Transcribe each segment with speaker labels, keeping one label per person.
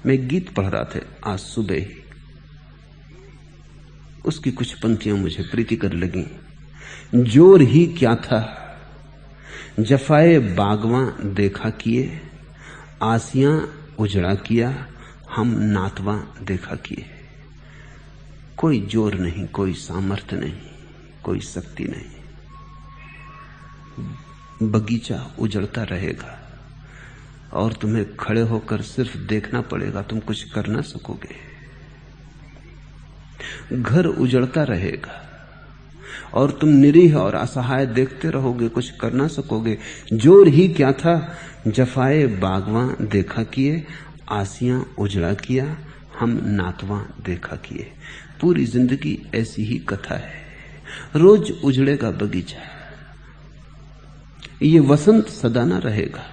Speaker 1: मैं एक गीत पढ़ रहा था आज सुबह ही, उसकी कुछ पंक्तियां मुझे प्रीतिकर लगी। जोर ही क्या था जफाए बागवां देखा किए, आसियां उजड़ा किया हम नातवां देखा किए। कोई जोर नहीं, कोई सामर्थ्य नहीं, कोई शक्ति नहीं, बगीचा उजड़ता रहेगा और तुम्हें खड़े होकर सिर्फ देखना पड़ेगा, तुम कुछ कर ना सकोगे। घर उजड़ता रहेगा और तुम निरीह और असहाय देखते रहोगे, कुछ कर ना सकोगे। जोर ही क्या था जफाए बागवां देखा किए, आसियां उजड़ा किया हम नातवां देखा किए। पूरी जिंदगी ऐसी ही कथा है, रोज उजड़ेगा बगीचा। ये वसंत सदा ना रहेगा,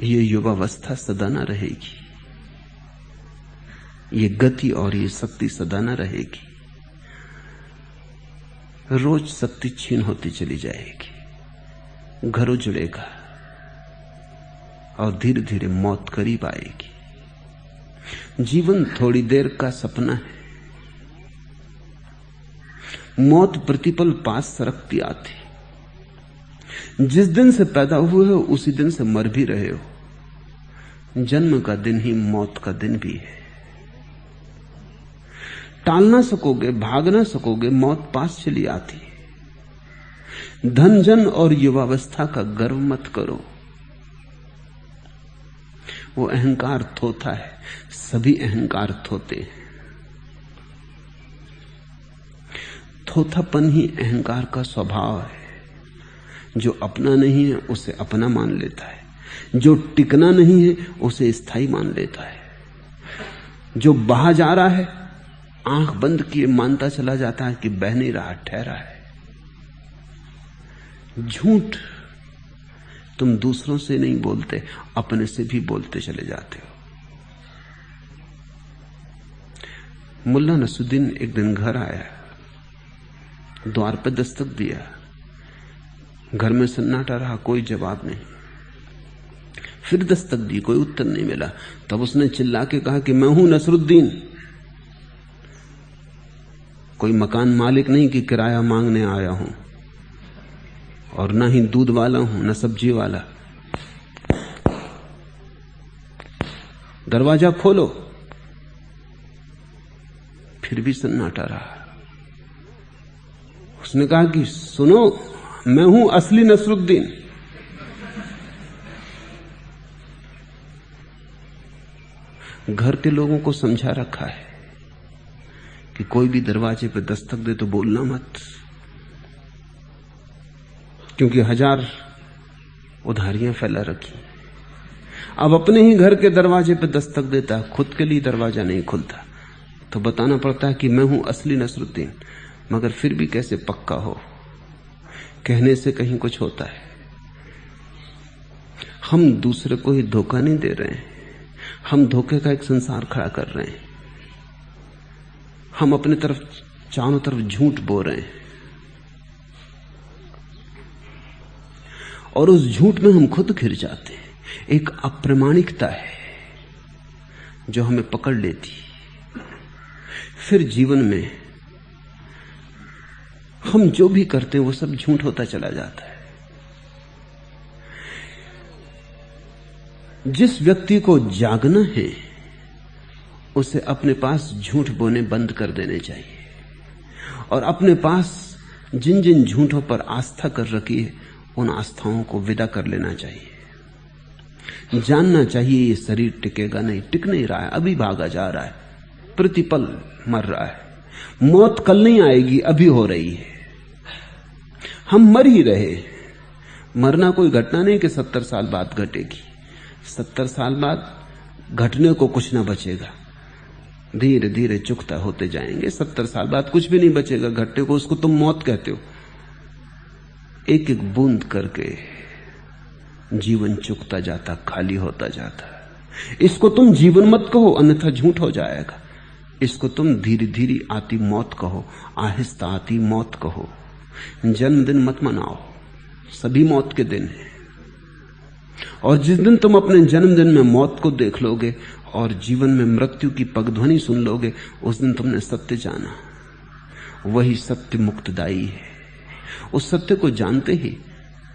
Speaker 1: ये युवावस्था सदा ना रहेगी, ये गति और ये शक्ति सदा ना रहेगी। रोज शक्ति छीन होती चली जाएगी, घर उजड़ेगा और धीरे धीरे मौत करीब आएगी। जीवन थोड़ी देर का सपना है, मौत प्रतिपल पास सरकती आती। जिस दिन से पैदा हुए हो उसी दिन से मर भी रहे हो। जन्म का दिन ही मौत का दिन भी है। टाल ना सकोगे, भाग ना सकोगे, मौत पास चली आती। धन जन और युवावस्था का गर्व मत करो, वो अहंकार थोथा है, सभी अहंकार थोते हैं। थोथापन ही अहंकार का स्वभाव है। जो अपना नहीं है उसे अपना मान लेता है, जो टिकना नहीं है उसे स्थायी मान लेता है, जो बहा जा रहा है आंख बंद किए मानता चला जाता है कि बह नहीं रहा, ठहरा है। झूठ तुम दूसरों से नहीं बोलते, अपने से भी बोलते चले जाते हो। मुल्ला नसरुद्दीन एक दिन घर आया, द्वार पर दस्तक दिया, घर में सन्नाटा रहा, कोई जवाब नहीं। फिर दस्तक दी, कोई उत्तर नहीं मिला। तब उसने चिल्ला के कहा कि मैं हूं नसरुद्दीन, कोई मकान मालिक नहीं कि किराया मांगने आया हूं, और ना ही दूध वाला हूं, ना सब्जी वाला। दरवाजा खोलो। फिर भी सन्नाटा रहा। उसने कहा कि सुनो, मैं हूं असली नसरुद्दीन। घर के लोगों को समझा रखा है कि कोई भी दरवाजे पे दस्तक दे तो बोलना मत, क्योंकि 1000 उधारियां फैला रखी। अब अपने ही घर के दरवाजे पे दस्तक देता, खुद के लिए दरवाजा नहीं खुलता, तो बताना पड़ता है कि मैं हूं असली नसरुद्दीन। मगर फिर भी कैसे पक्का हो, कहने से कहीं कुछ होता है। हम दूसरे को ही धोखा नहीं दे रहे हैं, हम धोखे का एक संसार खड़ा कर रहे हैं। हम अपने तरफ चारों तरफ झूठ बो रहे हैं, और उस झूठ में हम खुद घिर जाते हैं। एक अप्रामाणिकता है जो हमें पकड़ लेती। फिर जीवन में हम जो भी करते हैं वो सब झूठ होता चला जाता है। जिस व्यक्ति को जागना है उसे अपने पास झूठ बोने बंद कर देने चाहिए, और अपने पास जिन जिन झूठों पर आस्था कर रखी है उन आस्थाओं को विदा कर लेना चाहिए। जानना चाहिए ये शरीर टिकेगा नहीं, टिक नहीं रहा है, अभी भागा जा रहा है, प्रतिपल मर रहा है। मौत कल नहीं आएगी, अभी हो रही है। हम मर ही रहे। मरना कोई घटना नहीं कि 70 साल बाद घटेगी। 70 साल बाद घटने को कुछ ना बचेगा, धीरे धीरे चुकता होते जाएंगे। 70 साल बाद कुछ भी नहीं बचेगा घटने को, उसको तुम मौत कहते हो। एक एक बूंद करके जीवन चुकता जाता, खाली होता जाता। इसको तुम जीवन मत कहो, अन्यथा झूठ हो जाएगा। इसको तुम धीरे धीरे आती मौत कहो, आहिस्ता आती मौत कहो। जन्मदिन मत मनाओ, सभी मौत के दिन हैं। और जिस दिन तुम अपने जन्मदिन में मौत को देख लोगे और जीवन में मृत्यु की पगध्वनि सुन लोगे, उस दिन तुमने सत्य जाना। वही सत्य मुक्तदायी है। उस सत्य को जानते ही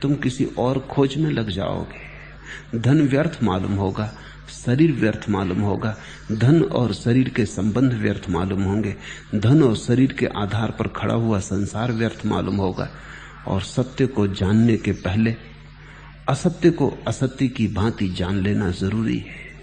Speaker 1: तुम किसी और खोज में लग जाओगे। धन व्यर्थ मालूम होगा, शरीर व्यर्थ मालूम होगा, धन और शरीर के संबंध व्यर्थ मालूम होंगे, धन और शरीर के आधार पर खड़ा हुआ संसार व्यर्थ मालूम होगा। और सत्य को जानने के पहले असत्य को असत्य की भांति जान लेना जरूरी है।